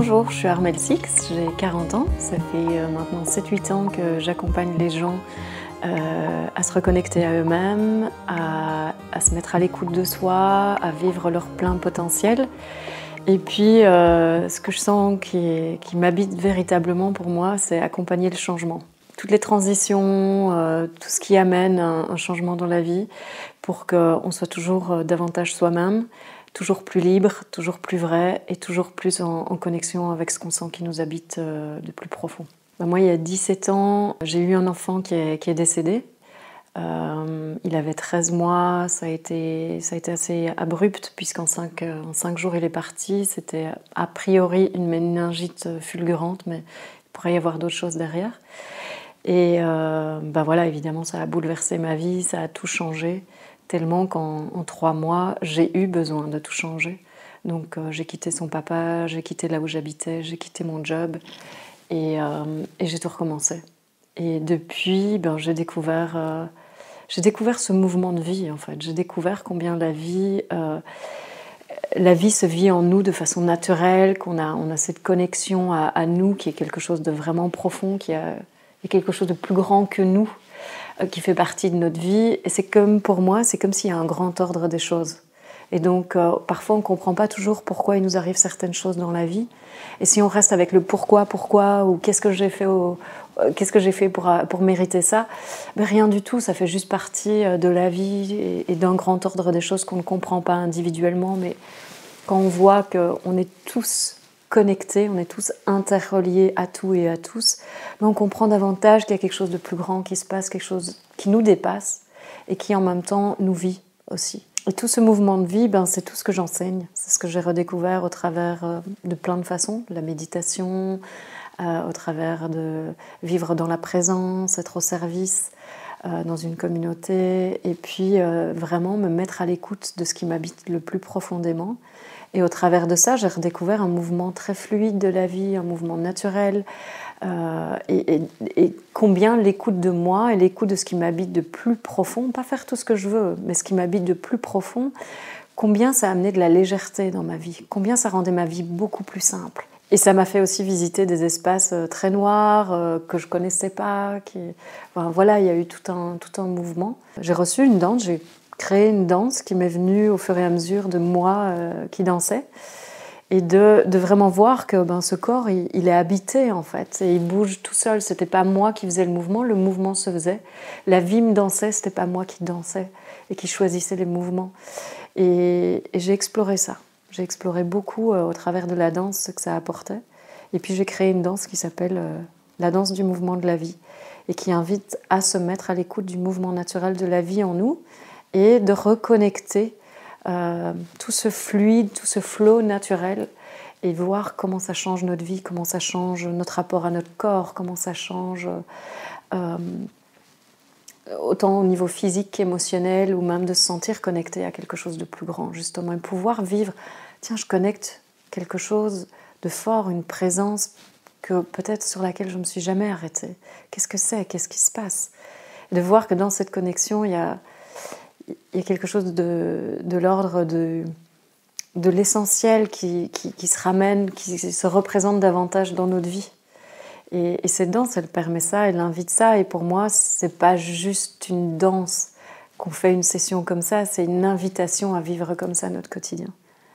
Bonjour, je suis Armelle Six, j'ai 40 ans. Ça fait maintenant 7-8 ans que j'accompagne les gens à se reconnecter à eux-mêmes, à se mettre à l'écoute de soi, à vivre leur plein potentiel. Et puis, ce que je sens qui m'habite véritablement pour moi, c'est accompagner le changement. Toutes les transitions, tout ce qui amène un changement dans la vie pour qu'on soit toujours davantage soi-même, toujours plus libre, toujours plus vrai et toujours plus en connexion avec ce qu'on sent qui nous habite de plus profond. Moi, il y a 17 ans, j'ai eu un enfant qui est décédé. Il avait 13 mois, ça a été assez abrupt puisqu'en 5 jours il est parti. C'était a priori une méningite fulgurante, mais il pourrait y avoir d'autres choses derrière. Et voilà, évidemment, ça a bouleversé ma vie, ça a tout changé, tellement qu'en 3 mois, j'ai eu besoin de tout changer. Donc j'ai quitté son papa, j'ai quitté là où j'habitais, j'ai quitté mon job et j'ai tout recommencé. Et depuis, j'ai découvert ce mouvement de vie, en fait. J'ai découvert combien la vie se vit en nous de façon naturelle, qu'on a cette connexion à nous qui est quelque chose de vraiment profond, qui est quelque chose de plus grand que nous, qui fait partie de notre vie. Et c'est comme, pour moi, c'est comme s'il y a un grand ordre des choses. Et donc, parfois, on ne comprend pas toujours pourquoi il nous arrive certaines choses dans la vie. Et si on reste avec le pourquoi, ou qu'est-ce que j'ai fait pour mériter ça, rien du tout, ça fait juste partie de la vie et d'un grand ordre des choses qu'on ne comprend pas individuellement. Mais quand on voit qu'on est tous connectés, on est tous interreliés à tout et à tous, on comprend davantage qu'il y a quelque chose de plus grand qui se passe, quelque chose qui nous dépasse et qui en même temps nous vit aussi. Et tout ce mouvement de vie, c'est tout ce que j'enseigne. C'est ce que j'ai redécouvert au travers de plein de façons, de la méditation, au travers de vivre dans la présence, être au service dans une communauté, et puis vraiment me mettre à l'écoute de ce qui m'habite le plus profondément. Et au travers de ça, j'ai redécouvert un mouvement très fluide de la vie, un mouvement naturel, et combien l'écoute de moi et l'écoute de ce qui m'habite de plus profond, pas faire tout ce que je veux, mais ce qui m'habite de plus profond, combien ça a amené de la légèreté dans ma vie, combien ça rendait ma vie beaucoup plus simple. Et ça m'a fait aussi visiter des espaces très noirs que je ne connaissais pas. Voilà, il y a eu tout un mouvement. J'ai reçu une danse, j'ai créé une danse qui m'est venue au fur et à mesure de moi qui dansais. Et de vraiment voir que ce corps, il est habité en fait, et il bouge tout seul. C'était pas moi qui faisais le mouvement se faisait. La vie me dansait, c'était pas moi qui dansais et qui choisissais les mouvements. Et j'ai exploré ça. J'ai exploré beaucoup au travers de la danse ce que ça apportait. Et puis j'ai créé une danse qui s'appelle la danse du mouvement de la vie et qui invite à se mettre à l'écoute du mouvement naturel de la vie en nous et de reconnecter tout ce fluide, tout ce flow naturel et voir comment ça change notre vie, comment ça change notre rapport à notre corps, comment ça change autant au niveau physique qu'émotionnel, ou même de se sentir connecté à quelque chose de plus grand, justement, et pouvoir vivre, tiens, je connecte quelque chose de fort, une présence que peut-être sur laquelle je ne me suis jamais arrêtée. Qu'est-ce que c'est? Qu'est-ce qui se passe? De voir que dans cette connexion, il y a quelque chose de l'ordre de l'essentiel qui se ramène, qui se représente davantage dans notre vie. Et cette danse, elle permet ça, elle invite ça. Et pour moi, c'est pas juste une danse qu'on fait une session comme ça, c'est une invitation à vivre comme ça notre quotidien.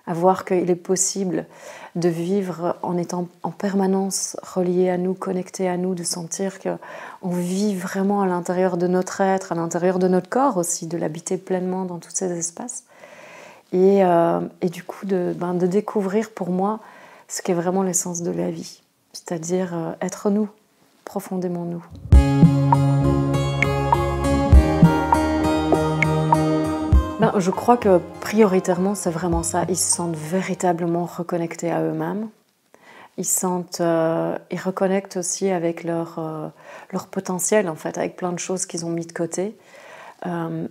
À voir qu'il est possible de vivre en étant en permanence relié à nous, connecté à nous, de sentir qu'on vit vraiment à l'intérieur de notre être, à l'intérieur de notre corps aussi, de l'habiter pleinement dans tous ces espaces. Et du coup, de découvrir pour moi ce qu'est vraiment l'essence de la vie. C'est-à-dire être nous, profondément nous. Je crois que prioritairement, c'est vraiment ça. Ils se sentent véritablement reconnectés à eux-mêmes. Ils reconnectent aussi avec leur potentiel, en fait, avec plein de choses qu'ils ont mis de côté,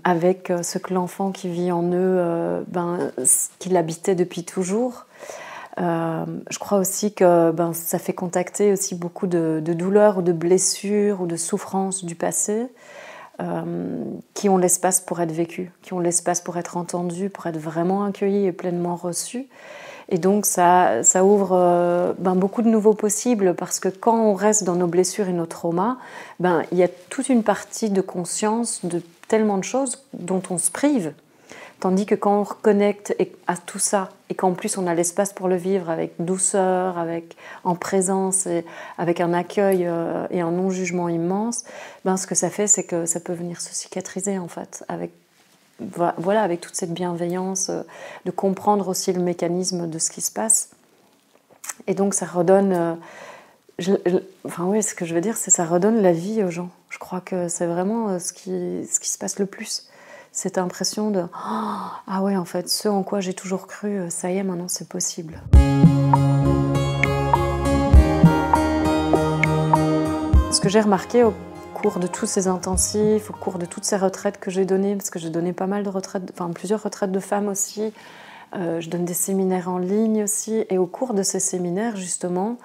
avec ce que l'enfant qui vit en eux, qui l'habitait depuis toujours. Je crois aussi que ça fait contacter aussi beaucoup de douleurs ou de blessures ou de souffrances du passé qui ont l'espace pour être vécues, qui ont l'espace pour être entendues, pour être vraiment accueillies et pleinement reçues. Et donc ça ouvre beaucoup de nouveaux possibles, parce que quand on reste dans nos blessures et nos traumas, il y a toute une partie de conscience de tellement de choses dont on se prive. Tandis que quand on reconnecte à tout ça, et qu'en plus on a l'espace pour le vivre avec douceur, en présence, et avec un accueil et un non-jugement immense, ce que ça fait, c'est que ça peut venir se cicatriser en fait, avec toute cette bienveillance, de comprendre aussi le mécanisme de ce qui se passe. Et donc ça redonne... ce que je veux dire, c'est que ça redonne la vie aux gens. Je crois que c'est vraiment ce qui se passe le plus. Cette impression de « Ah ouais, en fait, ce en quoi j'ai toujours cru, ça y est, maintenant c'est possible ». Ce que j'ai remarqué au cours de tous ces intensifs, au cours de toutes ces retraites que j'ai données, parce que j'ai donné pas mal de retraites, plusieurs retraites de femmes aussi, je donne des séminaires en ligne aussi, et au cours de ces séminaires, justement,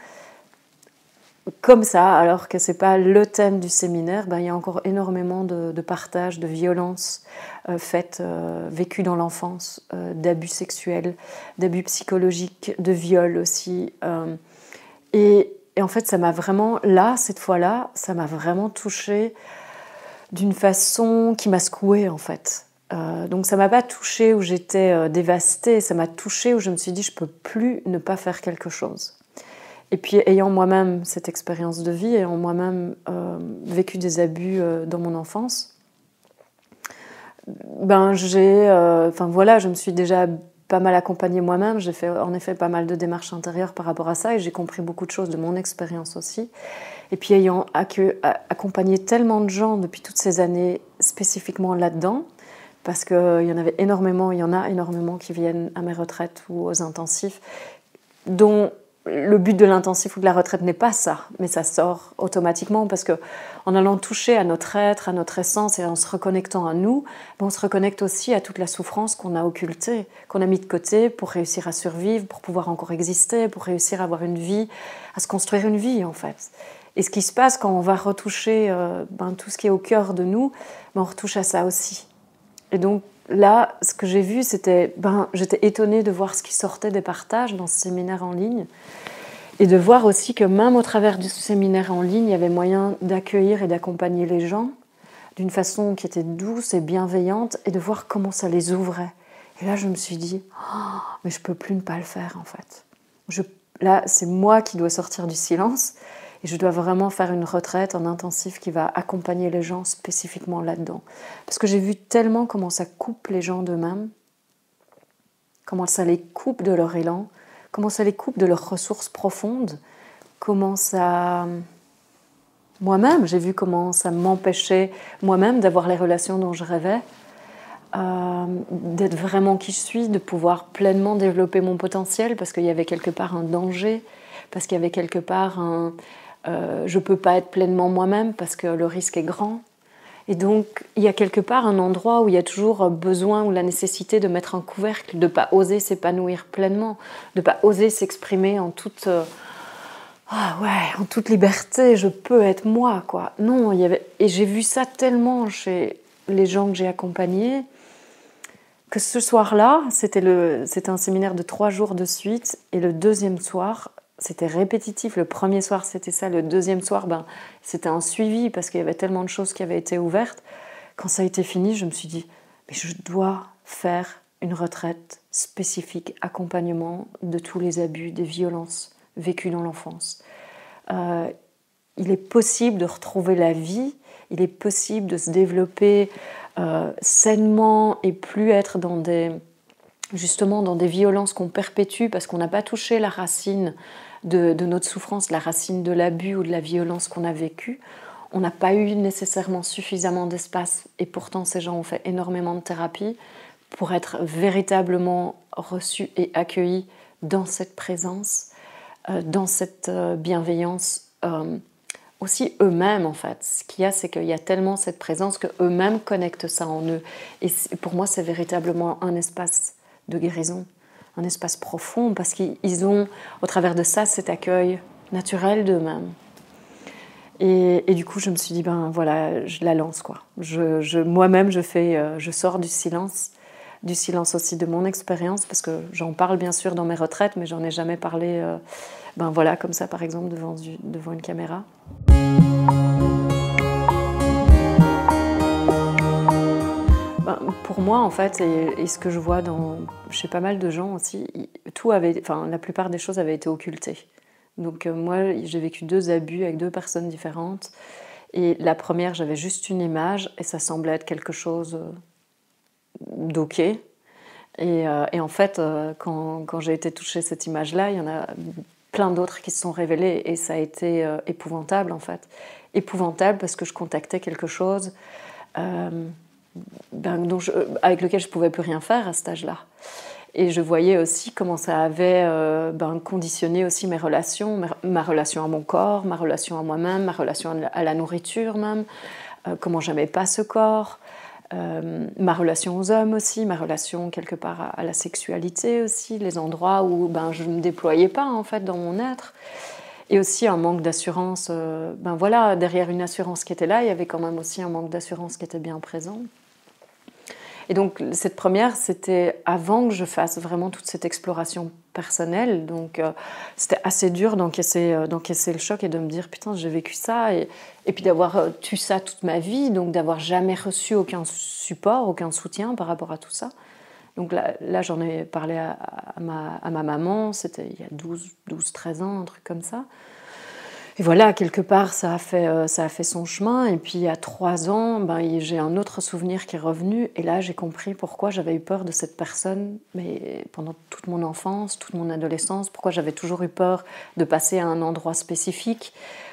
comme ça, alors que ce n'est pas le thème du séminaire, il y a encore énormément de partage, de violences vécues dans l'enfance, d'abus sexuels, d'abus psychologiques, de viols aussi. Et en fait, ça m'a vraiment, cette fois-là, ça m'a vraiment touchée d'une façon qui m'a secouée, en fait. Donc ça ne m'a pas touchée où j'étais dévastée, ça m'a touchée où je me suis dit, je ne peux plus ne pas faire quelque chose. Et puis, ayant moi-même cette expérience de vie, ayant moi-même vécu des abus dans mon enfance, je me suis déjà pas mal accompagnée moi-même. J'ai fait en effet pas mal de démarches intérieures par rapport à ça, et j'ai compris beaucoup de choses de mon expérience aussi. Et puis, ayant accompagné tellement de gens depuis toutes ces années, spécifiquement là-dedans, parce qu'il y en a énormément qui viennent à mes retraites ou aux intensifs, dont le but de l'intensif ou de la retraite n'est pas ça, mais ça sort automatiquement, parce qu'en allant toucher à notre être, à notre essence, et en se reconnectant à nous, on se reconnecte aussi à toute la souffrance qu'on a occultée, qu'on a mis de côté pour réussir à survivre, pour pouvoir encore exister, pour réussir à avoir une vie, à se construire une vie en fait. Et ce qui se passe quand on va retoucher tout ce qui est au cœur de nous, on retouche à ça aussi. Et donc là, ce que j'ai vu, c'était... j'étais étonnée de voir ce qui sortait des partages dans ce séminaire en ligne, et de voir aussi que même au travers du séminaire en ligne, il y avait moyen d'accueillir et d'accompagner les gens d'une façon qui était douce et bienveillante, et de voir comment ça les ouvrait. Et là, je me suis dit, mais je ne peux plus ne pas le faire, en fait. Là, c'est moi qui dois sortir du silence, et je dois vraiment faire une retraite en intensif qui va accompagner les gens spécifiquement là-dedans. Parce que j'ai vu tellement comment ça coupe les gens d'eux-mêmes, comment ça les coupe de leur élan, comment ça les coupe de leurs ressources profondes, comment ça... Moi-même, j'ai vu comment ça m'empêchait moi-même d'avoir les relations dont je rêvais, d'être vraiment qui je suis, de pouvoir pleinement développer mon potentiel, parce qu'il y avait quelque part un danger, parce qu'il y avait quelque part un... je ne peux pas être pleinement moi-même parce que le risque est grand. Et donc, il y a quelque part un endroit où il y a toujours besoin ou la nécessité de mettre un couvercle, de ne pas oser s'épanouir pleinement, de ne pas oser s'exprimer en toute liberté, je peux être moi, quoi. Non, et j'ai vu ça tellement chez les gens que j'ai accompagnés, que ce soir-là, c'était un séminaire de 3 jours de suite, et le deuxième soir, c'était répétitif. Le premier soir, c'était ça. Le deuxième soir, c'était un suivi, parce qu'il y avait tellement de choses qui avaient été ouvertes. Quand ça a été fini, je me suis dit, mais je dois faire une retraite spécifique, accompagnement de tous les abus, des violences vécues dans l'enfance. Il est possible de retrouver la vie, il est possible de se développer sainement, et plus être dans des violences qu'on perpétue parce qu'on n'a pas touché la racine de notre souffrance, la racine de l'abus ou de la violence qu'on a vécue. On n'a pas eu nécessairement suffisamment d'espace, et pourtant ces gens ont fait énormément de thérapie pour être véritablement reçus et accueillis dans cette présence, dans cette bienveillance, aussi eux-mêmes en fait. Ce qu'il y a, c'est qu'il y a tellement cette présence qu'eux-mêmes connectent ça en eux. Et pour moi, c'est véritablement un espace de guérison, un espace profond, parce qu'ils ont, au travers de ça, cet accueil naturel d'eux-mêmes. Et du coup, je me suis dit, je la lance, quoi. Moi-même, je sors du silence du silence aussi, de mon expérience, parce que j'en parle bien sûr dans mes retraites, mais j'en ai jamais parlé voilà, comme ça par exemple devant une caméra. Pour moi, en fait, et ce que je vois chez pas mal de gens aussi, la plupart des choses avaient été occultées. Donc moi, j'ai vécu 2 abus avec 2 personnes différentes. Et la première, j'avais juste une image et ça semblait être quelque chose d'ok. Et en fait, quand j'ai été touchée cette image-là, il y en a plein d'autres qui se sont révélées et ça a été épouvantable en fait. Épouvantable parce que je contactais quelque chose avec lequel je ne pouvais plus rien faire à cet âge-là. Et je voyais aussi comment ça avait conditionné aussi mes relations, ma relation à mon corps, ma relation à moi-même, ma relation à la nourriture même, comment j'aimais pas ce corps, ma relation aux hommes aussi, ma relation quelque part à la sexualité aussi, les endroits où je ne me déployais pas en fait dans mon être. Et aussi un manque d'assurance, voilà, derrière une assurance qui était là, il y avait quand même aussi un manque d'assurance qui était bien présent. Et donc cette première, c'était avant que je fasse vraiment toute cette exploration personnelle. Donc c'était assez dur d'encaisser le choc et de me dire putain, j'ai vécu ça et puis d'avoir tu ça toute ma vie, donc d'avoir jamais reçu aucun support, aucun soutien par rapport à tout ça. Donc là j'en ai parlé à ma maman, c'était il y a 12-13 ans, un truc comme ça. Et voilà, quelque part, ça a fait son chemin. Et puis, à 3 ans, j'ai un autre souvenir qui est revenu. Et là, j'ai compris pourquoi j'avais eu peur de cette personne. Mais pendant toute mon enfance, toute mon adolescence, pourquoi j'avais toujours eu peur de passer à un endroit spécifique.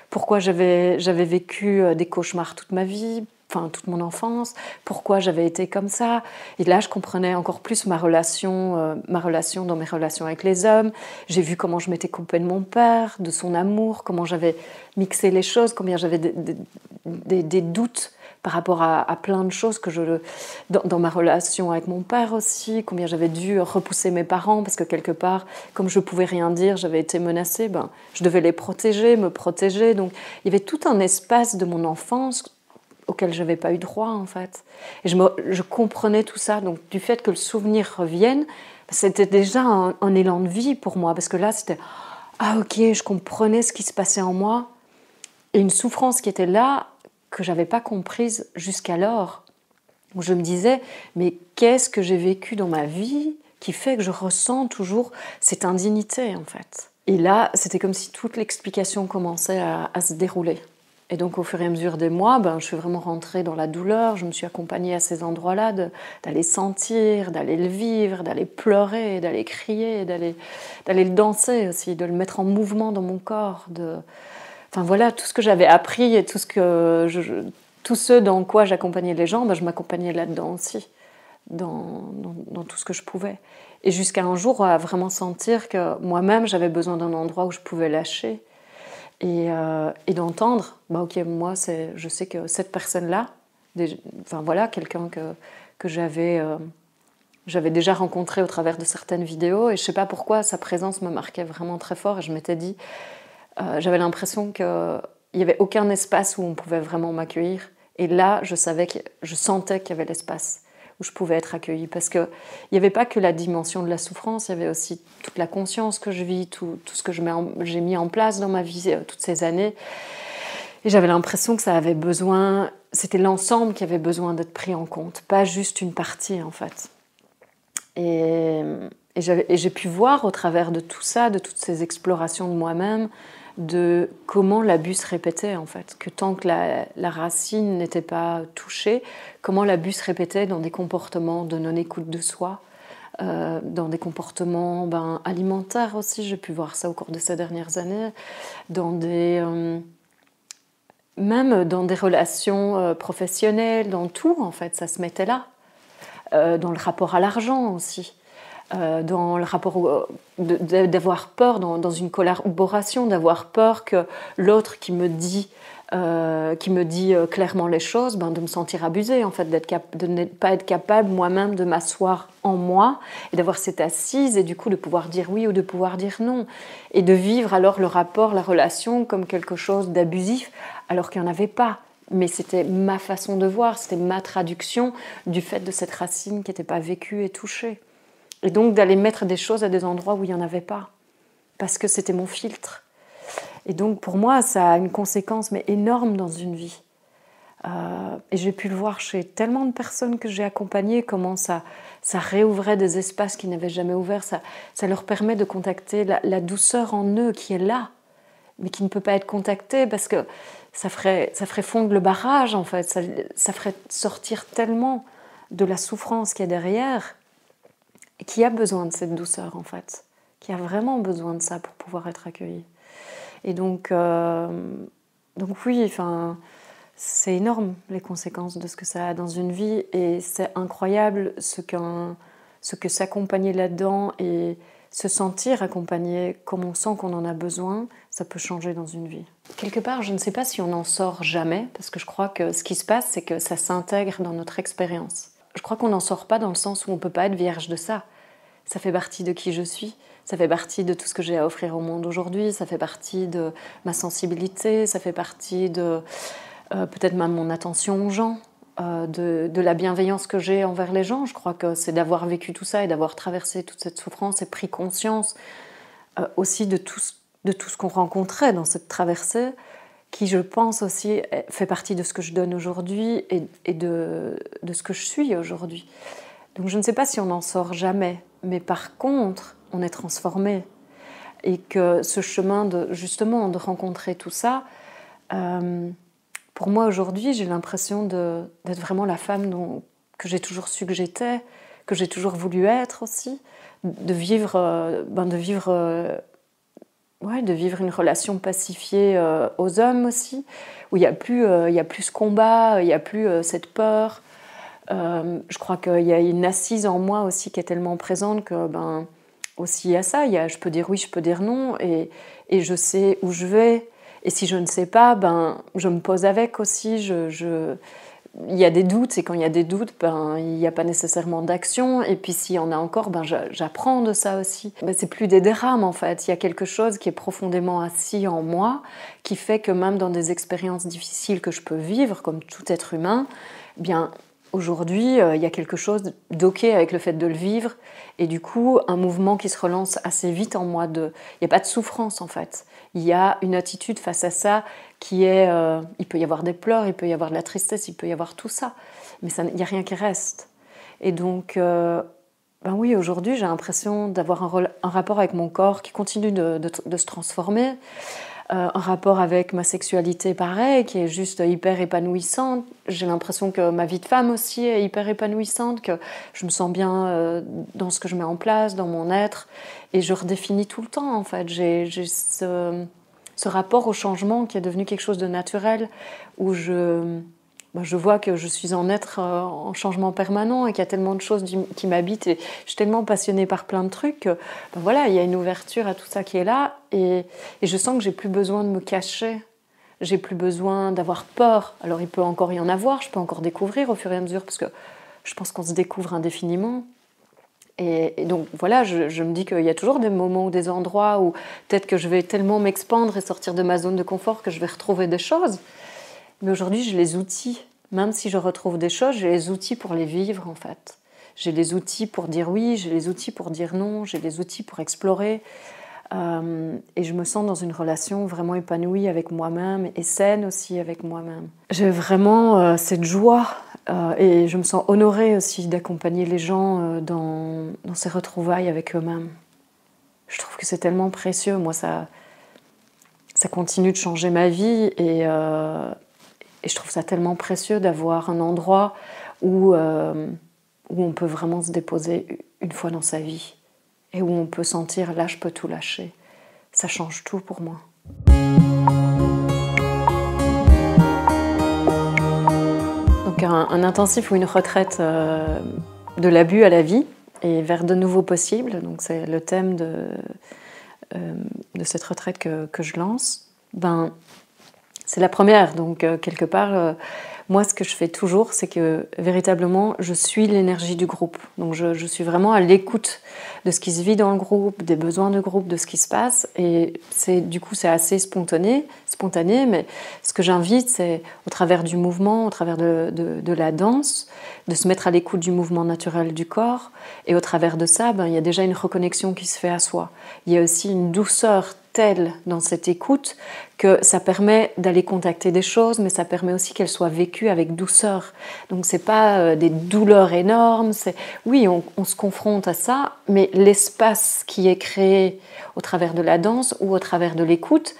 Pourquoi j'avais vécu des cauchemars toute ma vie, toute mon enfance, pourquoi j'avais été comme ça. Et là, je comprenais encore plus ma relation dans mes relations avec les hommes. J'ai vu comment je m'étais coupée de mon père, de son amour, comment j'avais mixé les choses, combien j'avais des doutes par rapport à plein de choses dans ma relation avec mon père aussi, combien j'avais dû repousser mes parents parce que quelque part, comme je ne pouvais rien dire, j'avais été menacée, je devais les protéger, me protéger. Donc il y avait tout un espace de mon enfance auquel je n'avais pas eu droit en fait. Et je comprenais tout ça, donc du fait que le souvenir revienne, c'était déjà un élan de vie pour moi, parce que là c'était « Ah ok, je comprenais ce qui se passait en moi » et une souffrance qui était là que je n'avais pas comprise jusqu'alors. Où je me disais « Mais qu'est-ce que j'ai vécu dans ma vie qui fait que je ressens toujours cette indignité en fait ?» Et là, c'était comme si toute l'explication commençait à se dérouler. Et donc, au fur et à mesure des mois, je suis vraiment rentrée dans la douleur. Je me suis accompagnée à ces endroits-là, d'aller sentir, d'aller le vivre, d'aller pleurer, d'aller crier, d'aller le danser aussi, de le mettre en mouvement dans mon corps. Enfin voilà, tout ce que j'avais appris et tout ce dans quoi j'accompagnais les gens, je m'accompagnais là-dedans aussi, dans tout ce que je pouvais. Et jusqu'à un jour, à vraiment sentir que moi-même, j'avais besoin d'un endroit où je pouvais lâcher. Et d'entendre, ok, moi, je sais que cette personne-là, quelqu'un que j'avais déjà rencontré au travers de certaines vidéos, et je ne sais pas pourquoi, sa présence me marquait vraiment très fort, et je m'étais dit, j'avais l'impression qu'il n'y avait aucun espace où on pouvait vraiment m'accueillir, et là, je sentais qu'il y avait l'espace où je pouvais être accueillie, parce qu'il n'y avait pas que la dimension de la souffrance, il y avait aussi toute la conscience que je vis, tout ce que j'ai mis en place dans ma vie toutes ces années. Et j'avais l'impression que c'était l'ensemble qui avait besoin d'être pris en compte, pas juste une partie en fait. Et j'ai pu voir au travers de tout ça, de toutes ces explorations de moi-même, de comment l'abus se répétait en fait, que tant que la racine n'était pas touchée, comment l'abus se répétait dans des comportements de non-écoute de soi, dans des comportements alimentaires aussi, j'ai pu voir ça au cours de ces dernières années, même dans des relations professionnelles, dans tout en fait, ça se mettait là, dans le rapport à l'argent aussi. Dans le rapport d'avoir peur dans une collaboration, d'avoir peur que l'autre qui me dit clairement les choses, de me sentir abusée en fait, de ne pas être capable moi-même de m'asseoir en moi et d'avoir cette assise et du coup de pouvoir dire oui ou de pouvoir dire non et de vivre alors le rapport, la relation comme quelque chose d'abusif alors qu'il n'y en avait pas. Mais c'était ma façon de voir, c'était ma traduction du fait de cette racine qui n'était pas vécue et touchée. Et donc d'aller mettre des choses à des endroits où il n'y en avait pas, parce que c'était mon filtre. Et donc pour moi, ça a une conséquence mais énorme dans une vie. Et j'ai pu le voir chez tellement de personnes que j'ai accompagnées, comment ça réouvrait des espaces qui n'avaient jamais ouvert, ça leur permet de contacter la douceur en eux qui est là, mais qui ne peut pas être contactée parce que ça ferait fondre le barrage en fait, ça ferait sortir tellement de la souffrance qu'il y a derrière, et qui a besoin de cette douceur en fait, qui a vraiment besoin de ça pour pouvoir être accueilli. Et donc oui, enfin, c'est énorme les conséquences de ce que ça a dans une vie, et c'est incroyable ce que s'accompagner là-dedans et se sentir accompagné comme on sent qu'on en a besoin, ça peut changer dans une vie. Quelque part, je ne sais pas si on n'en sort jamais, parce que je crois que ce qui se passe, c'est que ça s'intègre dans notre expérience. Je crois qu'on n'en sort pas dans le sens où on ne peut pas être vierge de ça. Ça fait partie de qui je suis, ça fait partie de tout ce que j'ai à offrir au monde aujourd'hui, ça fait partie de ma sensibilité, ça fait partie de peut-être même mon attention aux gens, de la bienveillance que j'ai envers les gens. Je crois que c'est d'avoir vécu tout ça et d'avoir traversé toute cette souffrance et pris conscience aussi de tout ce qu'on rencontrait dans cette traversée, qui, je pense aussi, fait partie de ce que je donne aujourd'hui et de ce que je suis aujourd'hui. Donc je ne sais pas si on n'en sort jamais, mais par contre, on est transformé. Et que ce chemin justement de rencontrer tout ça, pour moi aujourd'hui, j'ai l'impression d'être vraiment la femme que j'ai toujours su que j'étais, que j'ai toujours voulu être aussi, de vivre une relation pacifiée aux hommes aussi, où il n'y a plus ce combat, il n'y a plus cette peur. Je crois qu'il y a une assise en moi aussi qui est tellement présente que aussi il y a ça, je peux dire oui, je peux dire non, et je sais où je vais. Et si je ne sais pas, je me pose avec aussi. Il y a des doutes, et quand il y a des doutes, il n'y a pas nécessairement d'action. Et puis s'il y en a encore, j'apprends de ça aussi. C'est plus des drames en fait. Il y a quelque chose qui est profondément assis en moi, qui fait que même dans des expériences difficiles que je peux vivre, comme tout être humain, aujourd'hui, il y a quelque chose d'ok avec le fait de le vivre, et du coup, un mouvement qui se relance assez vite en moi. Il n'y a pas de souffrance, en fait. Il y a une attitude face à ça qui est... il peut y avoir des pleurs, il peut y avoir de la tristesse, il peut y avoir tout ça, mais il n'y a rien qui reste. Et donc, oui, aujourd'hui, j'ai l'impression d'avoir un rapport avec mon corps qui continue de se transformer, un rapport avec ma sexualité pareil, qui est juste hyper épanouissante. J'ai l'impression que ma vie de femme aussi est hyper épanouissante, que je me sens bien dans ce que je mets en place, dans mon être, et je redéfinis tout le temps en fait. J'ai ce rapport au changement qui est devenu quelque chose de naturel, où je vois que je suis en être en changement permanent, et qu'il y a tellement de choses qui m'habitent, et je suis tellement passionnée par plein de trucs que il y a une ouverture à tout ça qui est là, et je sens que j'ai plus besoin de me cacher, j'ai plus besoin d'avoir peur. Alors il peut encore y en avoir, je peux encore découvrir au fur et à mesure, parce que je pense qu'on se découvre indéfiniment. Et donc voilà, je me dis qu'il y a toujours des moments ou des endroits où peut-être que je vais tellement m'expandre et sortir de ma zone de confort que je vais retrouver des choses. Mais aujourd'hui, j'ai les outils. Même si je retrouve des choses, j'ai les outils pour les vivre, en fait. J'ai les outils pour dire oui, j'ai les outils pour dire non, j'ai les outils pour explorer. Et je me sens dans une relation vraiment épanouie avec moi-même, et saine aussi avec moi-même. J'ai vraiment cette joie, et je me sens honorée aussi d'accompagner les gens dans ces retrouvailles avec eux-mêmes. Je trouve que c'est tellement précieux. Moi, ça continue de changer ma vie, et je trouve ça tellement précieux d'avoir un endroit où on peut vraiment se déposer une fois dans sa vie, et où on peut sentir, là, je peux tout lâcher. Ça change tout pour moi. Donc un intensif ou une retraite de l'abus à la vie et vers de nouveaux possibles. Donc c'est le thème de cette retraite que je lance. c'est la première. Donc, quelque part, moi, ce que je fais toujours, c'est que véritablement, je suis l'énergie du groupe. Donc, je suis vraiment à l'écoute de ce qui se vit dans le groupe, des besoins du groupe, de ce qui se passe. Et du coup, c'est assez spontané, mais ce que j'invite, c'est au travers du mouvement, au travers de la danse, de se mettre à l'écoute du mouvement naturel du corps. Et au travers de ça, il y a déjà une reconnexion qui se fait à soi. Il y a aussi une douceur telle dans cette écoute que ça permet d'aller contacter des choses, mais ça permet aussi qu'elles soient vécues avec douceur. Donc c'est pas des douleurs énormes, oui, on se confronte à ça, mais l'espace qui est créé au travers de la danse ou au travers de l'écoute,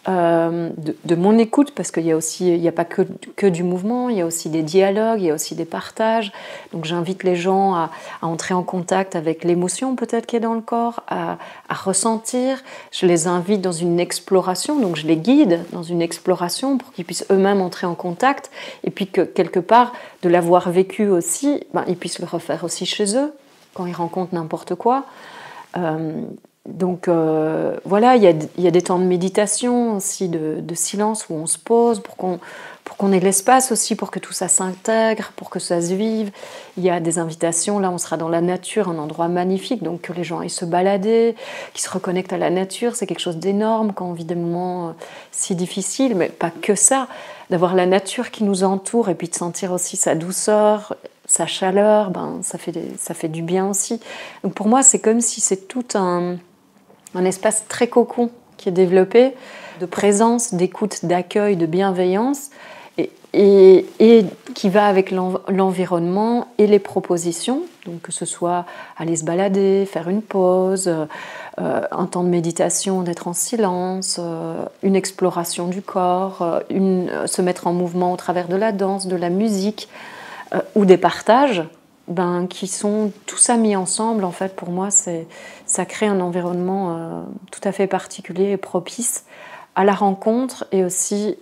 de mon écoute, parce qu'il y a aussi, il n'y a pas que du mouvement, il y a aussi des dialogues, il y a aussi des partages. Donc j'invite les gens à entrer en contact avec l'émotion peut-être qui est dans le corps, à ressentir. Je les invite dans une exploration, donc je les guide dans une exploration pour qu'ils puissent eux-mêmes entrer en contact, et puis que quelque part, de l'avoir vécu aussi, ils puissent le refaire aussi chez eux, quand ils rencontrent n'importe quoi. Donc voilà, il y a des temps de méditation aussi, de silence où on se pose pour qu'on ait l'espace aussi, pour que tout ça s'intègre, pour que ça se vive. Il y a des invitations, là on sera dans la nature, un endroit magnifique, donc que les gens aillent se balader, qu'ils se reconnectent à la nature, c'est quelque chose d'énorme quand on vit des moments si difficiles, mais pas que ça, d'avoir la nature qui nous entoure et puis de sentir aussi sa douceur, sa chaleur, ça fait du bien aussi. Donc pour moi c'est comme si c'est tout un espace très cocon qui est développé, de présence, d'écoute, d'accueil, de bienveillance, et qui va avec l'environnement et les propositions, donc que ce soit aller se balader, faire une pause, un temps de méditation, d'être en silence, une exploration du corps, se mettre en mouvement au travers de la danse, de la musique, ou des partages, qui sont tout ça mis ensemble. En fait, pour moi, ça crée un environnement tout à fait particulier et propice à la rencontre, et aussi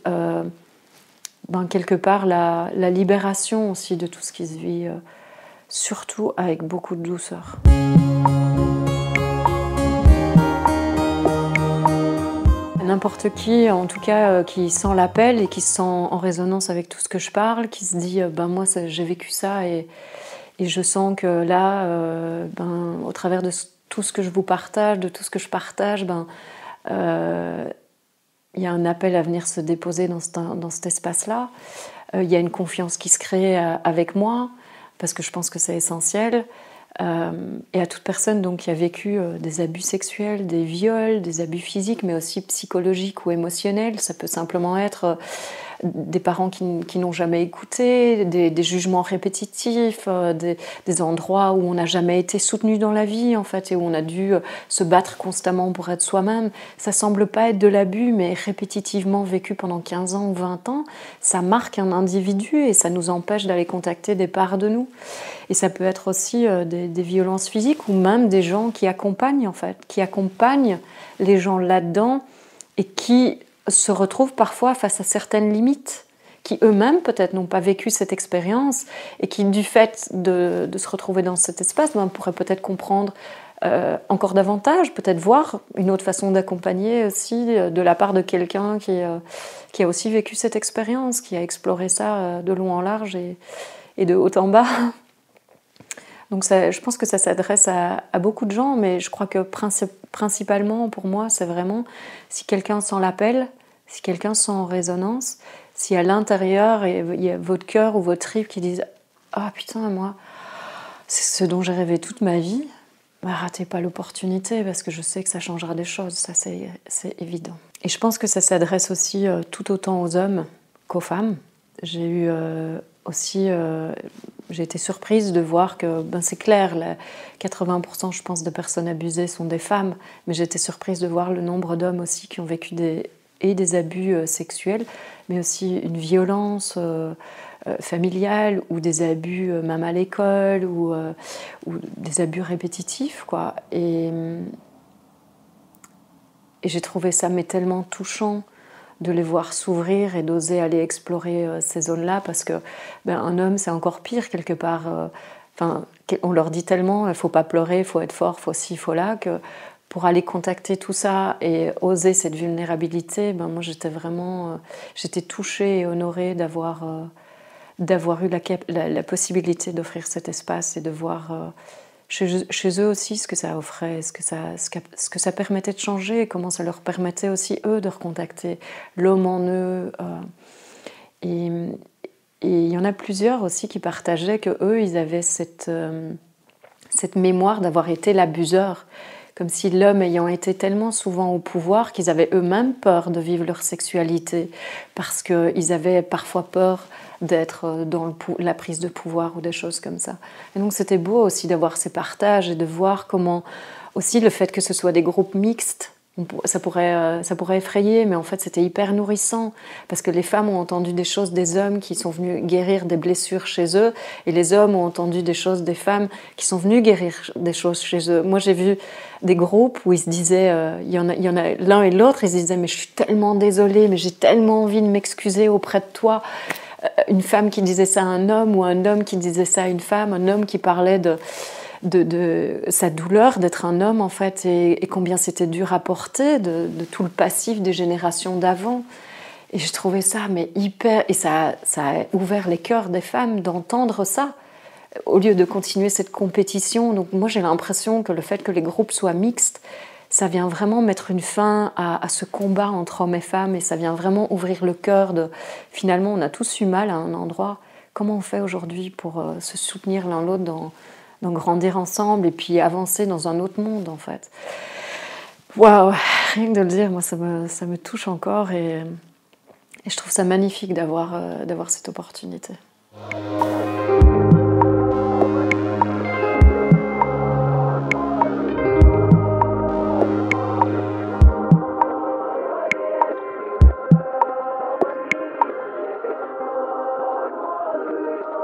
quelque part la libération aussi de tout ce qui se vit, surtout avec beaucoup de douceur. N'importe qui, en tout cas, qui sent l'appel et qui se sent en résonance avec tout ce que je parle, qui se dit moi j'ai vécu ça, et je sens que là, au travers de tout ce que je vous partage, de tout ce que je partage, il y a un appel à venir se déposer dans cet espace-là. Il y a une confiance qui se crée avec moi, parce que je pense que c'est essentiel. Et à toute personne donc, qui a vécu des abus sexuels, des viols, des abus physiques, mais aussi psychologiques ou émotionnels. Ça peut simplement être des parents qui n'ont jamais écouté, des jugements répétitifs, des endroits où on n'a jamais été soutenu dans la vie, en fait, et où on a dû se battre constamment pour être soi-même. Ça semble pas être de l'abus, mais répétitivement vécu pendant 15 ans ou 20 ans, ça marque un individu et ça nous empêche d'aller contacter des parts de nous. Et ça peut être aussi des violences physiques, ou même des gens qui accompagnent, en fait, qui accompagnent les gens là-dedans, et qui se retrouvent parfois face à certaines limites, qui eux-mêmes peut-être n'ont pas vécu cette expérience, et qui, du fait de se retrouver dans cet espace, pourraient peut-être comprendre encore davantage, peut-être voir une autre façon d'accompagner aussi de la part de quelqu'un qui a aussi vécu cette expérience, qui a exploré ça de long en large et de haut en bas. Donc je pense que ça s'adresse à beaucoup de gens, mais je crois que principalement pour moi, c'est vraiment si quelqu'un sent l'appel, si quelqu'un sent en résonance, si à l'intérieur il y a votre cœur ou votre trip qui disent « Ah putain, moi, c'est ce dont j'ai rêvé toute ma vie », ratez pas l'opportunité, parce que je sais que ça changera des choses, ça c'est évident. Et je pense que ça s'adresse aussi tout autant aux hommes qu'aux femmes. J'ai eu aussi... j'ai été surprise de voir que, c'est clair, 80% je pense de personnes abusées sont des femmes, mais j'ai été surprise de voir le nombre d'hommes aussi qui ont vécu des abus sexuels, mais aussi une violence familiale, ou des abus même à l'école, ou des abus répétitifs, quoi. Et j'ai trouvé ça tellement touchant de les voir s'ouvrir et d'oser aller explorer ces zones-là, parce que un homme, c'est encore pire quelque part. On leur dit tellement, il ne faut pas pleurer, il faut être fort, il faut ci, il faut là, que pour aller contacter tout ça et oser cette vulnérabilité, ben moi j'étais touchée et honorée d'avoir eu la possibilité d'offrir cet espace et de voir chez eux aussi ce que ça offrait, ce que ça permettait de changer et comment ça leur permettait aussi eux de recontacter l'homme en eux. Et il y en a plusieurs aussi qui partageaient qu'eux, ils avaient cette mémoire d'avoir été l'abuseur, comme si l'homme ayant été tellement souvent au pouvoir qu'ils avaient eux-mêmes peur de vivre leur sexualité, parce qu'ils avaient parfois peur d'être dans la prise de pouvoir ou des choses comme ça. Et donc c'était beau aussi d'avoir ces partages et de voir comment aussi le fait que ce soit des groupes mixtes, ça pourrait effrayer, mais en fait c'était hyper nourrissant parce que les femmes ont entendu des choses des hommes qui sont venus guérir des blessures chez eux et les hommes ont entendu des choses des femmes qui sont venues guérir des choses chez eux. Moi j'ai vu des groupes où ils se disaient, il y en a l'un et l'autre, ils se disaient mais je suis tellement désolée, mais j'ai tellement envie de m'excuser auprès de toi. Une femme qui disait ça à un homme ou un homme qui disait ça à une femme, un homme qui parlait de sa douleur d'être un homme en fait et combien c'était dur à porter de tout le passif des générations d'avant. Et je trouvais ça mais hyper... Et ça a ouvert les cœurs des femmes d'entendre ça au lieu de continuer cette compétition. Donc moi j'ai l'impression que le fait que les groupes soient mixtes, ça vient vraiment mettre une fin à ce combat entre hommes et femmes et ça vient vraiment ouvrir le cœur de... Finalement on a tous eu mal à un endroit. Comment on fait aujourd'hui pour se soutenir l'un l'autre dans grandir ensemble et puis avancer dans un autre monde en fait. Waouh, rien que de le dire, moi ça me touche encore et je trouve ça magnifique d'avoir cette opportunité.